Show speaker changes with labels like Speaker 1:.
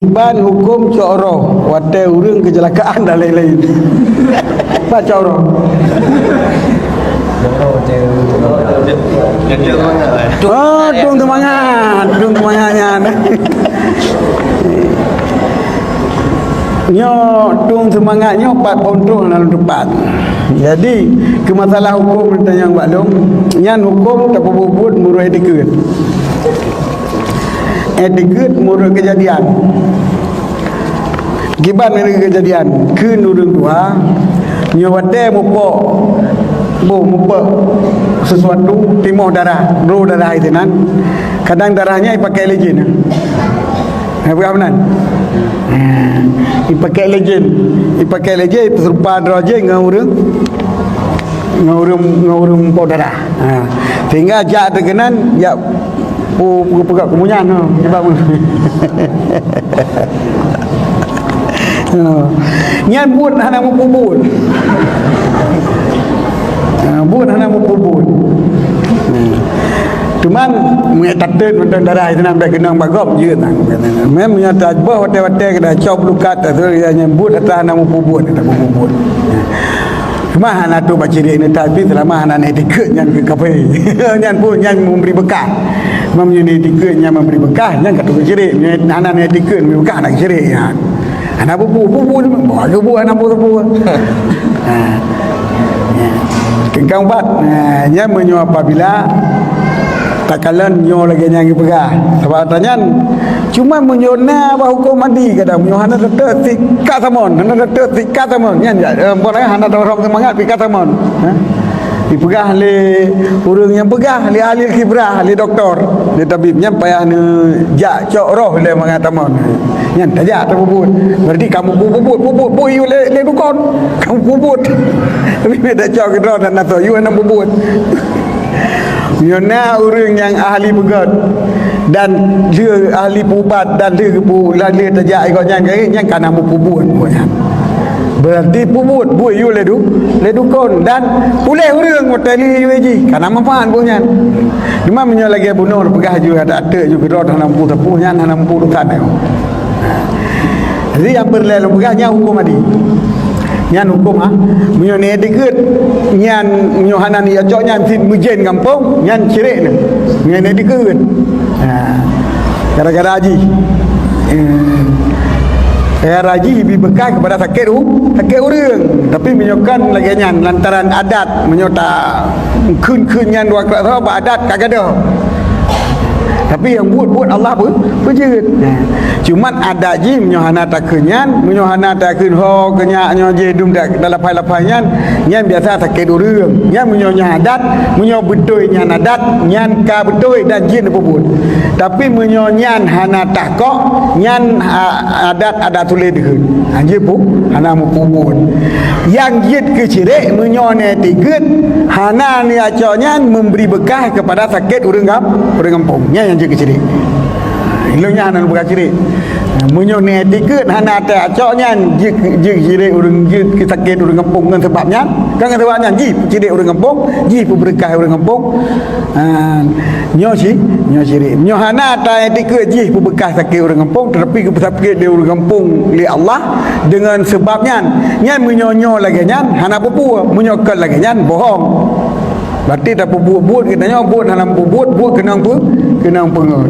Speaker 1: Ban hukum coroh watai urang kecelakaan dan lain-lain. Pak coroh. Oh, tung temangannya. Nyo tung semangatnya 4 pontung dalam depan. Jadi ke masalah hukum tanya yang baklum, nyan hukum tak bubut murah etiket. Etiket murah kejadian. Giban dari kejadian ke nurun tua nyawate mupok sesuatu timah darah itu nan kadang darahnya dipakai legend apa benar dipakai legend serupa droje ngurung darah sehingga jak terkenan ya pegak kemunyan sebab nyan buat hana mupubut buat hana mupubut cuman mengetatkan tentang darah itu nak kenang bagop je tak memang nyata bah hotel-hotel kena cop lukat tu dia nyebut atas hana mupubut tak mupubut cuma hana tu baca dia ni tapi selama hana etiket nyan ke kafe nyan pun nyan memberi bekah memang etiket nyan memberi bekah nyan kata cerik hana etiket memberi bekah nak cerik ya anak bubu anak bubu kengkang bat nya menyo apabila takalan nyo lagi yang pegah sebab tanya cuma menyona bah hukum mandi kadang menyo hana tetep tikat samon nya boleh hana dorong semangat tikat samon dipegah oleh orang yang pegah oleh ahli khibrah ahli doktor dia tabibnya payah ne jak cok roh le mengatakan nyan tajak terbubut berarti kamu bubut bui oleh dukun kamu bubut tapi beda cok roh dan nato you nak bubut nyona orang yang ahli pegat dan dia ahli pubat dan dia lali tajak ikut yang kana bubut punya berarti pubut bui you le dukun dan boleh urang moteli weji kana manfaat punya cuma menyo lagi bunuh pegah juga ada juga roh dalam putu nya dalam putu kan jadi yang berlalu pegahnya hukum adi nyan hukum menyo ne deket nyan menyo hanan ya cok nyan sin mujen kampung nyan cirik ne nyan ne deket gara-gara haji haji lebih bekal kepada sakit urang tapi menyokan lagi nyan lantaran adat menyota kun nyan dua kerak adat kagak ada tapi yang buat Allah pun berjerit cuman ada je menyohana takenyan menyohana takun ho kenyak nyo je dum dalam lapai nyan biasa sakit urang nyan menyonya adat menyo betul nyan adat nyan ka betul dan jin pun tapi menyonyan hana takok nyan adat tulis dekeun anje pun hana mupubun yang jid kecirik menyone tiget hana ni aconyan memberi bekah kepada sakit urang kampung yang kecil ilmunya hana bukan ciri menyo ne tiket hana ta acoknya je ciri urang je sakit urang kampung kan sebabnya ji ciri urang kampung ji berkah urang kampung nyo ciri nyo hana ta tiket ji berkah sakit urang kampung tetapi sakit dia urang kampung li Allah dengan sebabnya nyan menyo lagi nyan hana pupu menyokan lagi nyan bohong berarti tak buat kita nyo buat dalam buat kenang pengut